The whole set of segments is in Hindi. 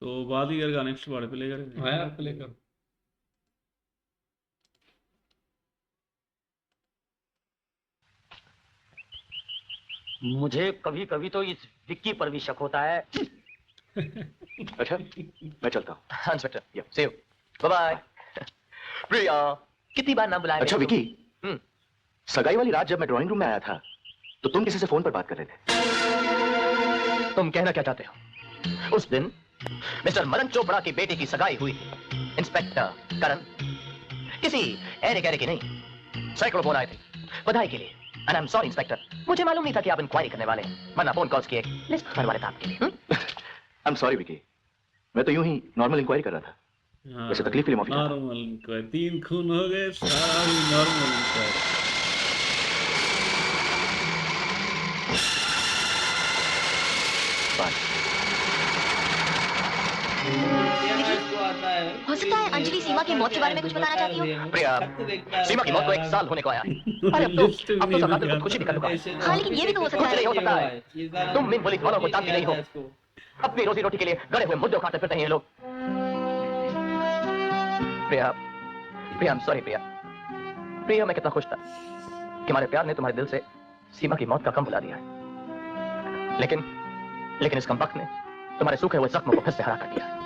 तो बात ही करेगा, नेक्स्ट बार प्ले करेगा। हाँ यार प्ले कर। मुझे कभी कभी तो इस विक्की पर भी शक होता है। अच्छा, मैं चलता हूँ। हाँ इंस्पेक्टर, या सी यू, बाय बाय। प्रिया, कितनी बार नाम बुलाया? अच्छा विकी, हम्म। सगाई वाली रात जब मैं ड्राइंग रूम में आया था तो तुम किसी से फोन पर बात कर रहे थे। तुम कहना क्या चाहते हो? उस दिन मिस्टर मदन चोपड़ा की बेटी की सगाई हुई थी। इंस्पेक्टर करण, किसी ऐरे गहरे की नहीं, सैकड़ों फोन आए थे बधाई के लिए। And I am sorry inspector, मुझे मालूम नहीं था कि आप इंक्वायरी करने वाले हैं, वरना फोन कॉल्स की एक लिस्ट बनने वाले थे आपके लिए। आई एम सॉरी विकी, मैं तो यूं ही नॉर्मल इंक्वायरी कर रहा था। वैसे तकलीफ के लिए माफी चाहता हूं। नॉर्मल इंक्वायरी, 3 खून हो गए, सारा भी नॉर्मल इंक्वायरी। हो सकता है अंजलि सीमा की मौत के बारे में कुछ बताना चाहती हो। प्रिया, सीमा की मौत को 1 साल होने को आया। अरे अब तो सरकार को खुशी निकल चुका है। हाँ लेकिन ये भी तो हो सकता कुछ नहीं हो सकता है। है। तुम इन पुलिस वालों को जानती नहीं हो। अपनी रोजी रोटी के लिए गड़े हुए मुद्दे उठाते फिरते हैं ये लोग। प्रिया, प्रिया आई एम सॉरी प्रिया। प्रिया, मैं कितना खुश था कि हमारे प्यार ने तुम्हारे दिल से सीमा की मौत का गम भुला दिया है। लेकिन इस कमबख्त ने तुम्हारे सूखे हुए जख्म को फिर से हरा कर दिया।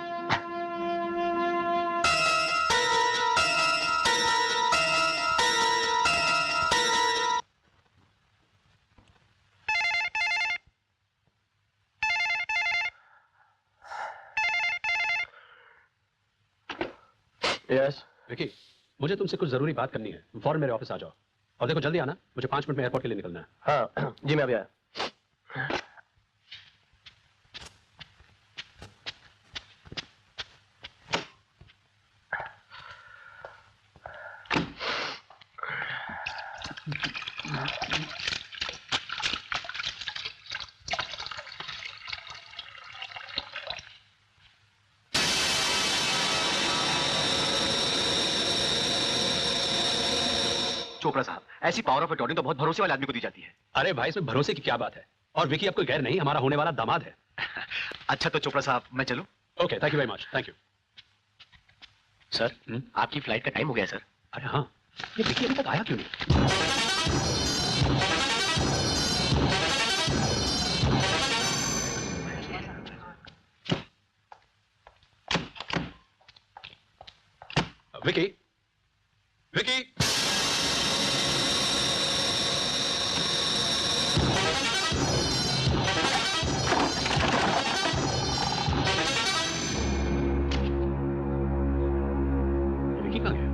यस विकी, मुझे तुमसे कुछ जरूरी बात करनी है। फौरन मेरे ऑफिस आ जाओ। और देखो जल्दी आना, मुझे 5 मिनट में एयरपोर्ट के लिए निकलना है। हाँ जी, मैं अभी आया। चोपड़ा साहब, ऐसी पावर ऑफ अटॉर्नी तो बहुत भरोसे वाले आदमी को दी जाती है। अरे भाई, इसमें भरोसे की क्या बात है? और विकी अब कोई गैर नहीं, हमारा होने वाला दामाद है। अच्छा तो चोपड़ा साहब, मैं चलूं? Okay, thank you very much. Thank you sir. आपकी फ्लाइट का टाइम हो गया सर। अरे हाँ, ये विकी अभी तक आया क्यों नहीं? विकी, विकी, विकी कहाँ गया?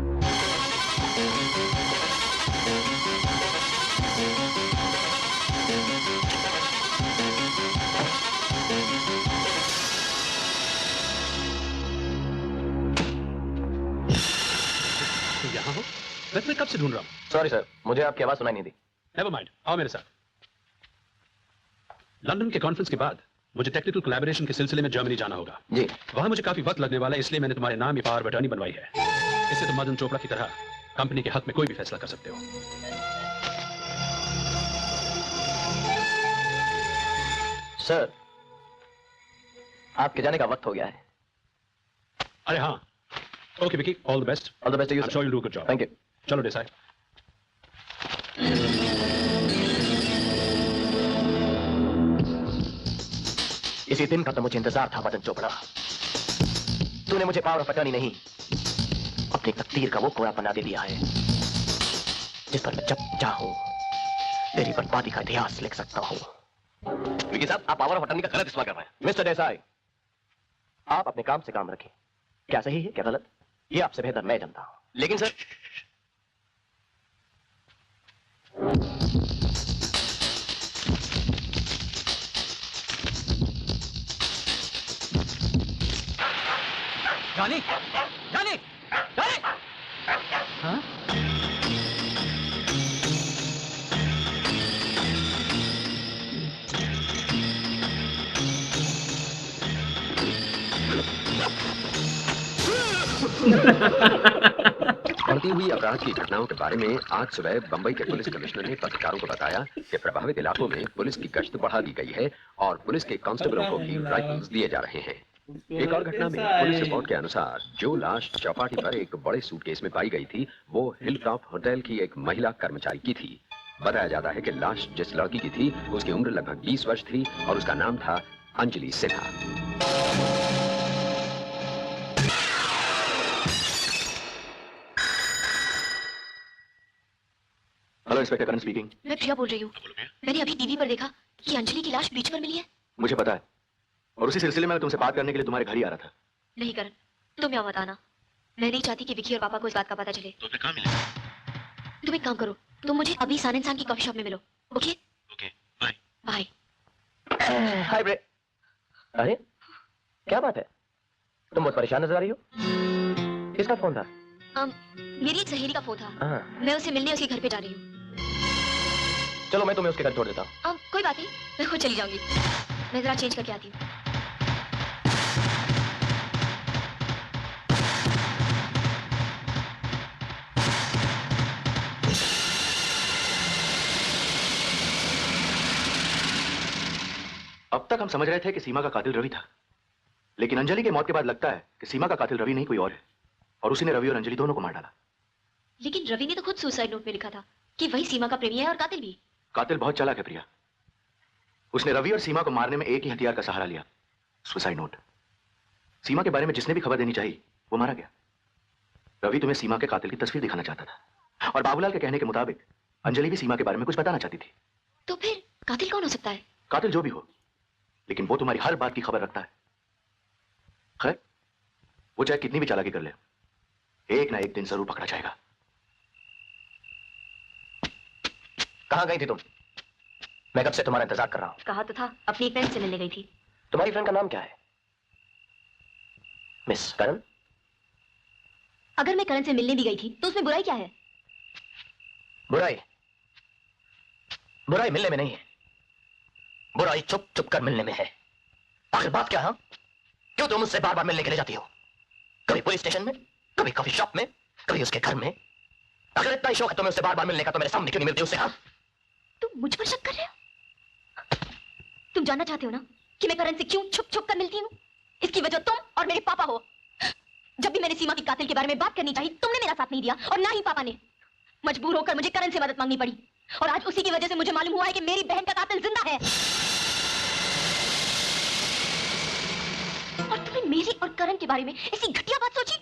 तुम यहाँ हो? मैं तुम्हें कब से ढूंढ रहा हूँ। सॉरी सर, मुझे आपकी आवाज सुनाई नहीं दी। नेवर माइंड, आओ मेरे साथ। लंदन के कॉन्फ्रेंस के बाद मुझे टेक्निकल कोलैबोरेशन के सिलसिले में जर्मनी जाना होगा। जी। वहां मुझे काफी वक्त लगने वाला है, इसलिए मैंने तुम्हारे नाम ये पावर ऑफ अटॉर्नी बनवाई है। इससे तुम मदन चोपड़ा की तरह कंपनी के हक में कोई भी फैसला कर सकते हो। सर, आपके जाने का वक्त हो गया है। अरे हाँ, okay Vicky, all the best. All the best to you. I am sure you do good job. Thank you. चलो देसाई। इसी दिन का तो मुझे इंतजार था मदन चोपड़ा। तूने मुझे पावर ऑफ अटॉर्नी नहीं, अपनी तकदीर का वो कोड़ा बना दे दिया है जिस पर मैं जब चाहूं तेरी बर्बादी का इतिहास लिख सकता हूं। विकी साहब, आप पावर ऑफ अटॉर्नी का गलत इस्तेमाल कर रहे हैं। मिस्टर देसाई, आप अपने काम से काम रखें। क्या सही है क्या गलत, ये आपसे बेहतर मैं जानता हूं। लेकिन सर, जानी, जानी, जानी। हाँ? बढ़ती हुई अपराध की घटनाओं के बारे में आज सुबह बंबई के पुलिस कमिश्नर ने पत्रकारों को बताया कि प्रभावित इलाकों में पुलिस की गश्त बढ़ा दी गई है और पुलिस के कांस्टेबलों को भी राइफल्स दिए जा रहे हैं। एक और घटना में पुलिस रिपोर्ट के अनुसार जो लाश चौपाटी पर एक बड़े सूटकेस में पाई गई थी वो हिलटॉप होटल की एक महिला कर्मचारी की थी। बताया जाता है कि लाश जिस लड़की की थी उसकी उम्र लगभग 20 वर्ष थी और उसका नाम था अंजलि सिन्हा। हेलो इंस्पेक्टर करण स्पीकिंग। मैं प्रिया बोल रही हूँ। मैंने अभी टीवी पर देखा कि अंजलि की लाश बीच पर मिली है। मुझे पता है और उसी सिलसिले में मैं तुमसे बात करने के लिए तुम्हारे घर ही आ रहा था। नहीं करण, तुम यहाँ मत आना। मैं नहीं चाहती कि विकी और पापा को इस बात का पता चले। तो फिर कहाँ मिलेगा? तुम एक काम करो, तुम मुझे अभी सान इंसान की कॉफी शॉप में मिलो। Okay okay, bye. Bye. Hi bro. अरे क्या बात है, तुम बहुत परेशान नजर आ रही हो। किसका फोन था? मेरी एक सहेली का फोन था। हाँ। मैं उसे मिलने उसके घर पे जा रही हूँ। चलो मैं तुम्हें उसके घर छोड़ देता हूँ। कोई बात नहीं, मैं खुद चली जाऊंगी। मैं जरा चेंज करके आती हूँ। अब तक हम समझ रहे थे कि सीमा का कातिल रवि था, लेकिन अंजलि के मौत के बाद लगता है कि सीमा का कातिल रवि नहीं कोई और है, और उसी ने रवि और अंजलि दोनों को मार डाला। लेकिन रवि ने तो खुद सुसाइड नोट में लिखा था कि वही सीमा का प्रेमी है और कातिल भी। कातिल बहुत चालाक है प्रिया। उसने रवि और सीमा को मारने में एक ही हथियार का सहारा लिया, सुसाइड नोट। सीमा के बारे में जिसने भी खबर देनी चाहिए वो मारा गया। रवि तुम्हें सीमा के कातिल की तस्वीर दिखाना चाहता था, और बाबूलाल के कहने के मुताबिक अंजलि भी सीमा के बारे में कुछ बताना चाहती थी। तो फिर कातिल कौन हो सकता है? कातिल जो भी हो, लेकिन वो तुम्हारी हर बात की खबर रखता है। खैर, वो चाहे कितनी भी चालाकी कर ले, एक ना एक दिन जरूर पकड़ा जाएगा। कहां गई थी तुम? मैं कब से तुम्हारा इंतजार कर रहा हूं। कहा तो था, अपनी फ्रेंड से मिलने गई थी। तुम्हारी फ्रेंड का नाम क्या है? मिस करण? अगर मैं करण से मिलने भी गई थी तो उसमें बुराई क्या है? बुराई? बुराई मिलने में नहीं है, बुराई चुप चुप कर मिलने में है। आखिर बात क्या है? क्यों तुम मुझसे बार बार मिलने के लिए जाती हो? कभी पुलिस स्टेशन में, कभी कॉफी शॉप में, कभी उसके घर में। अगर इतना ही शौक है तुम्हें उससे बार बार मिलने का तो मेरे सामने क्यों नहीं मिलती उससे? हाँ, तुम मुझ पर शक कर रहे हो? तुम जानना चाहते हो ना कि मैं करण से क्यों छुप छुप कर मिलती हूँ? इसकी वजह तुम और मेरे पापा हो। जब भी मैंने सीमा की कातिल के बारे में बात करनी चाहिए, तुमने मेरा साथ नहीं दिया और ना ही पापा ने। मजबूर होकर मुझे करण से मदद मांगनी पड़ी, और आज उसी की वजह से मुझे मालूम हुआ है कि मेरी बहन का कातिल जिंदा है। और तुमने मेरी और करण के बारे में ऐसी घटिया बात सोची?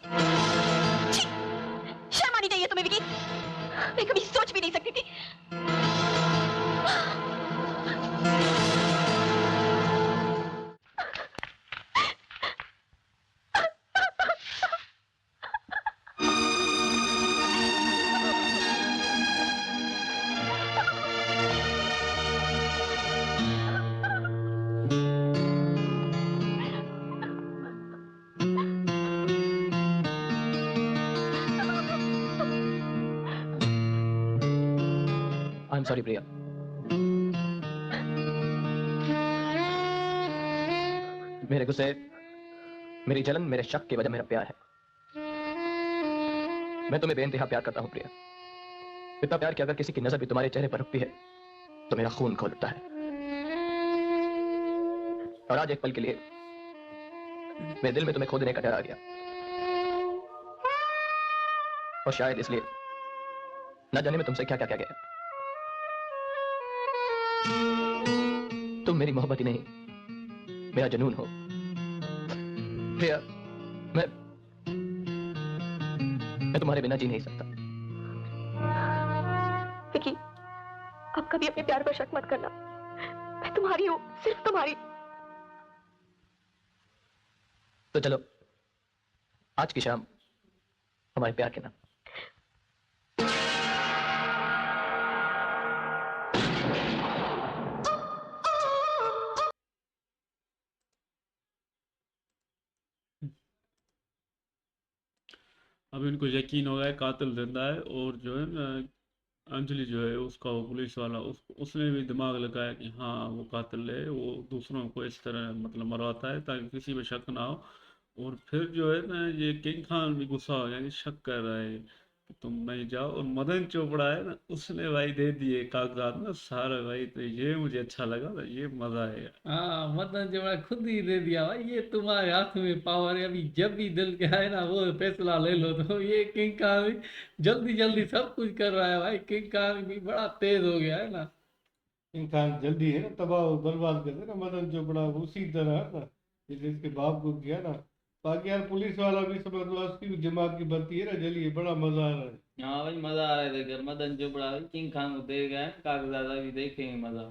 छी! शर्म आनी चाहिए तुम्हें विकी। मैं कभी सोच भी नहीं सकती थी। आई एम सॉरी प्रिया। मेरे गुस्से, मेरी जलन, मेरे शक की वजह मेरा प्यार है। मैं तुम्हें बेइंतहा प्यार करता हूं प्रिया। इतना प्यार कि अगर किसी की नजर भी तुम्हारे चेहरे पर रुकती है तो मेरा खून खौल उठता है। और आज एक पल के लिए मेरे दिल में तुम्हें खो देने का डर आ गया, और शायद इसलिए न जाने में तुमसे क्या क्या कह गया। तुम मेरी मोहब्बत ही नहीं, मेरा जुनून हो प्रिया। मैं तुम्हारे बिना जी नहीं सकता। विकी, अब कभी अपने प्यार पर शक मत करना। मैं तुम्हारी हूँ, सिर्फ तुम्हारी। तो चलो आज की शाम हमारे प्यार के नाम। अब इनको यकीन हो गया है कातिल जिंदा है, और जो है ना अंजलि जो है उसका वो पुलिस वाला उसने भी दिमाग लगाया कि हाँ वो कातिल है, वो दूसरों को इस तरह मतलब मरवाता है ताकि किसी पे शक ना हो। और फिर जो है ना ये किंग खान भी गुस्सा हो, यानी शक कर रहा है तुम नहीं जाओ। और मदन चोपड़ा है ना, उसने भाई दे दिए कागजात ना सारे भाई, तो ये मुझे अच्छा लगा था, ये मजा आएगा। हाँ, मदन जबड़ा खुद ही दे दिया भाई, ये तुम्हारे हाथ में पावर है, अभी जब भी दिल के आए ना वो फैसला ले लो। तो ये किंग खान भी जल्दी जल्दी सब कुछ कर रहा है भाई, किंग खान भी बड़ा तेज हो गया है ना। इंसान जल्दी है ना तबाह और बर्बाद कर दे ना, मदन चोपड़ा उसी तरह है ना जैसे इसके बाप को किया ना। बाकी यार पुलिस वाला भी समझ लो, उसकी भी दिमाग की बत्ती है ना जलिए, बड़ा मजा आ रहा है। हाँ भाई, मजा आ रहा है देखकर, मदन चोपड़ा भाई किंग खान को दे गए कागजात, अभी देखेंगे मजा।